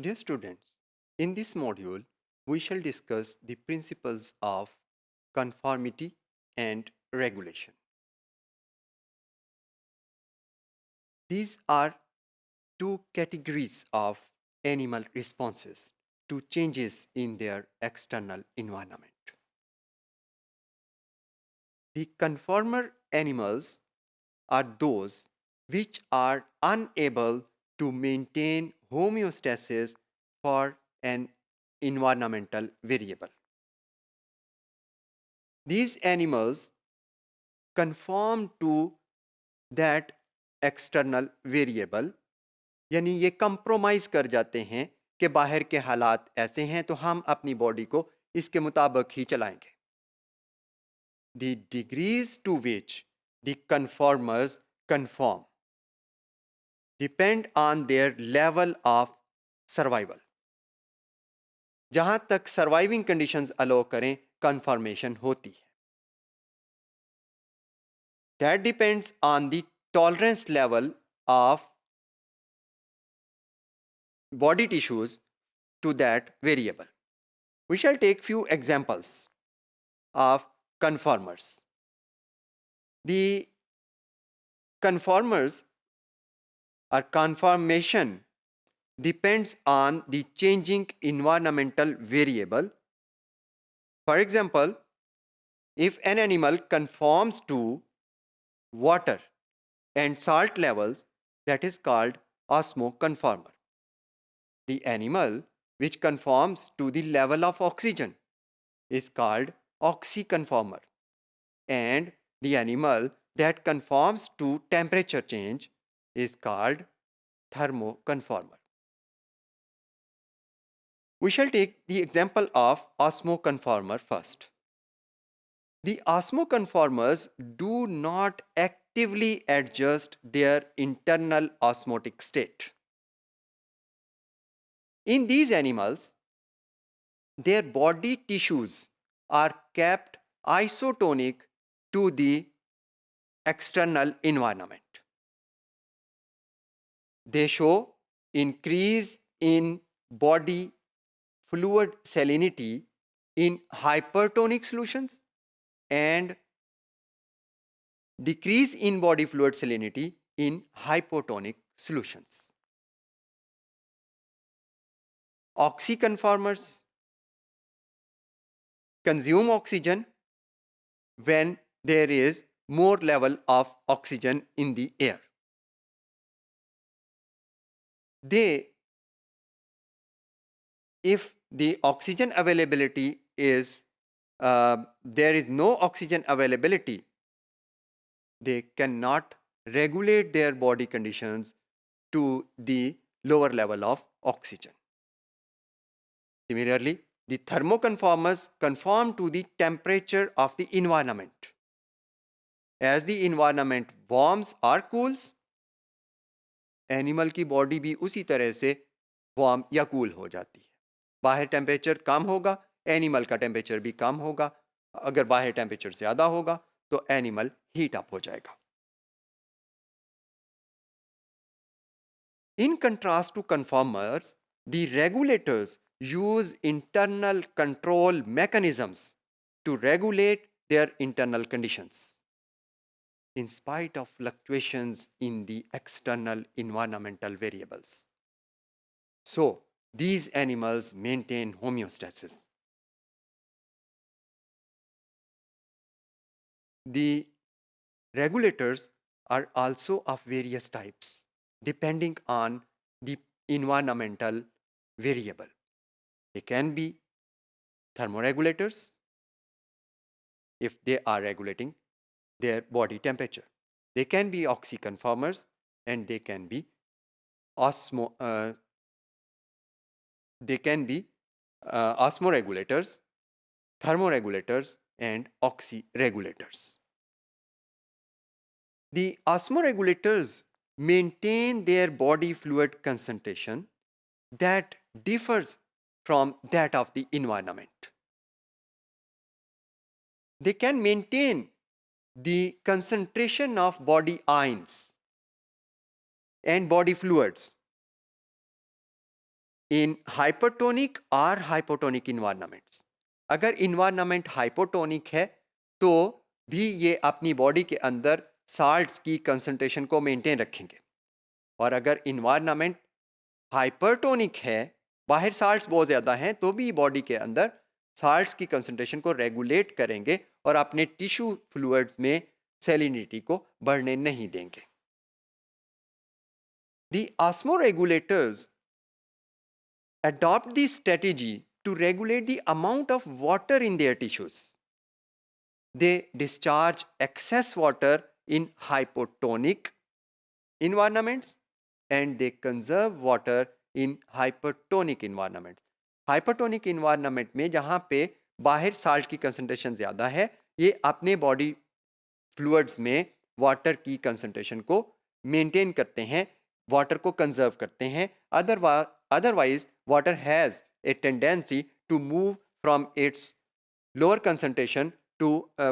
Dear students, in this module, we shall discuss the principles of conformity and regulation. These are two categories of animal responses to changes in their external environment. The conformer animals are those which are unable to maintain homeostasis for an environmental variable. These animals conform to that external variable यानी ये compromise कर जाते हैं कि बाहर के हालात ऐसे हैं तो हम अपनी बॉडी को इसके मुताबिक ही चलाएंगे. The degrees to which the conformers conform depend on their level of survival. जहां तक सर्वाइविंग कंडीशंस अलो करें कन्फॉर्मेशन होती है. That depends on the tolerance level of body tissues to that variable. We shall take few examples of conformers. The conformers or conformation depends on the changing environmental variable. For example, if an animal conforms to water and salt levels, that is called osmoconformer. The animal which conforms to the level of oxygen is called oxyconformer, and the animal that conforms to temperature change is called thermoconformer. We shall take the example of osmoconformer first. The osmoconformers do not actively adjust their internal osmotic state. In these animals, their body tissues are kept isotonic to the external environment. They show increase in body fluid salinity in hypertonic solutions and decrease in body fluid salinity in hypotonic solutions. Oxyconformers consume oxygen when there is more level of oxygen in the air. If the oxygen availability is there is no oxygen availability, they cannot regulate their body conditions to the lower level of oxygen. Similarly, the thermoconformers conform to the temperature of the environment. As the environment warms or cools, animal की body भी उसी तरह से warm या cool हो जाती है. बाहर टेम्परेचर कम होगा, एनिमल का टेम्परेचर भी कम होगा. अगर बाहर टेम्परेचर ज़्यादा होगा तो एनिमल हीट अप हो जाएगा. In contrast to conformers, the regulators use internal control mechanisms to regulate their internal conditions in spite of fluctuations in the external environmental variables. So, these animals maintain homeostasis. The regulators are also of various types depending on the environmental variable. They can be thermoregulators if they are regulating their body temperature. They can be oxyconformers and they can be osmoregulators, thermoregulators, and oxyregulators. The osmoregulators maintain their body fluid concentration that differs from that of the environment. They can maintain the concentration of body ions and body fluids in hypertonic or hypotonic environments. अगर environment hypotonic है तो भी ये अपनी body के अंदर salts की concentration को मेंटेन रखेंगे, और अगर इन्वायरमेंट हाइपरटोनिक है, बाहर साल्ट्स बहुत ज़्यादा हैं, तो भी बॉडी के अंदर साल्ट्स की कंसंट्रेशन को रेगुलेट करेंगे और अपने टिश्यू फ्लूइड्स में सैलिनिटी को बढ़ने नहीं देंगे. The osmoregulators adopt this strategy to regulate the amount of water in their tissues. They discharge excess water in hypotonic environments and they conserve water in hypertonic environments. Hypertonic environment में जहाँ पे बाहर salt की concentration ज़्यादा है, ये अपने body fluids में वाटर की कंसंट्रेशन को मेंटेन करते हैं, वाटर को कंजर्व करते हैं. Otherwise water has a tendency to move from its lower concentration to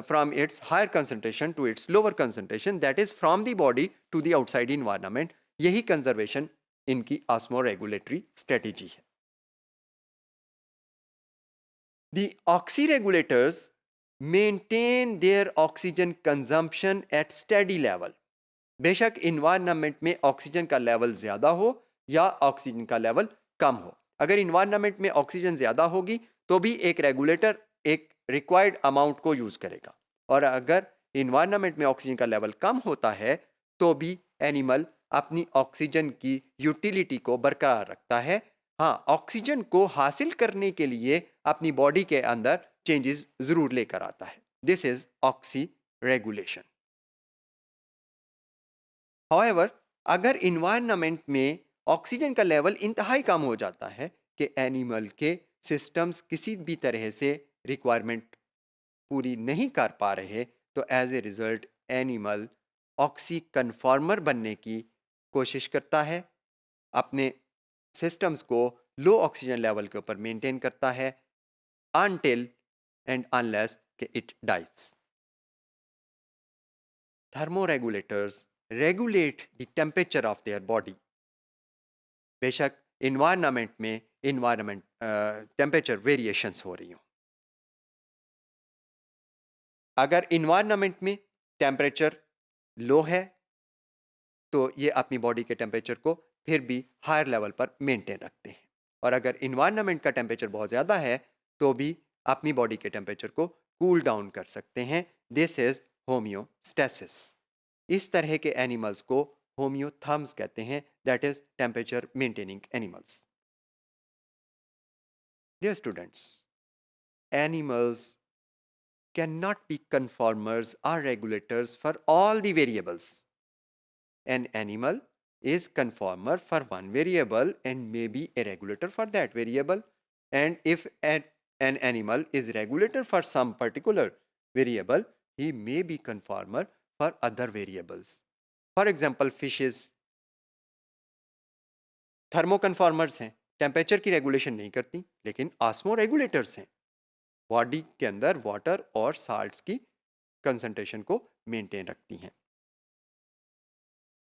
from its higher concentration to its lower concentration, that is from the body to the outside environment. यही conservation इनकी ऑस्मोरेगुलेटरी strategy है. The oxyregulators maintain their oxygen consumption at steady level. बेशक environment में oxygen का level ज़्यादा हो या oxygen का लेवल कम हो, अगर इन्वायरमेंट में ऑक्सीजन ज़्यादा होगी तो भी एक रेगुलेटर एक रिक्वायर्ड अमाउंट को यूज़ करेगा, और अगर इन्वायरमेंट में ऑक्सीजन का लेवल कम होता है तो भी एनिमल अपनी ऑक्सीजन की यूटिलिटी को बरकरार रखता है. हाँ, ऑक्सीजन को हासिल करने के लिए अपनी बॉडी के अंदर चेंजेस ज़रूर लेकर आता है. This is oxy regulation. However, अगर इन्वायरमेंट में ऑक्सीजन का लेवल इंतहाई कम हो जाता है कि एनिमल के सिस्टम्स किसी भी तरह से रिक्वायरमेंट पूरी नहीं कर पा रहे, तो as a result animal oxy conformer बनने की कोशिश करता है, अपने सिस्टम्स को लो ऑक्सीजन लेवल के ऊपर मेंटेन करता है until and unless it dies. Thermoregulators regulate the temperature of their body. बेशक इन्वायरमेंट में टेम्परेचर वेरिएशंस हो रही हो, अगर इन्वायरमेंट में टेम्परेचर लो है तो ये अपनी बॉडी के टेम्परेचर को फिर भी हायर लेवल पर मेंटेन रखते हैं, और अगर इन्वायरमेंट का टेम्परेचर बहुत ज़्यादा है तो भी अपनी बॉडी के टेम्परेचर को कूल डाउन कर सकते हैं. This is homeostasis. इस तरह के एनिमल्स को होम्योथर्म्स कहते हैं, that is temperature maintaining animals. Dear students, animals cannot be conformers or regulators for all the variables. An animal is conformer for one variable and may be a regulator for that variable. And if an animal is regulator for some particular variable, he may be conformer for other variables. For example, fishes थर्मोकन्फॉर्मर्स हैं, temperature की regulation नहीं करती, लेकिन osmo regulators हैं, body के अंदर water और salts की कंसंट्रेशन को मेंटेन रखती हैं.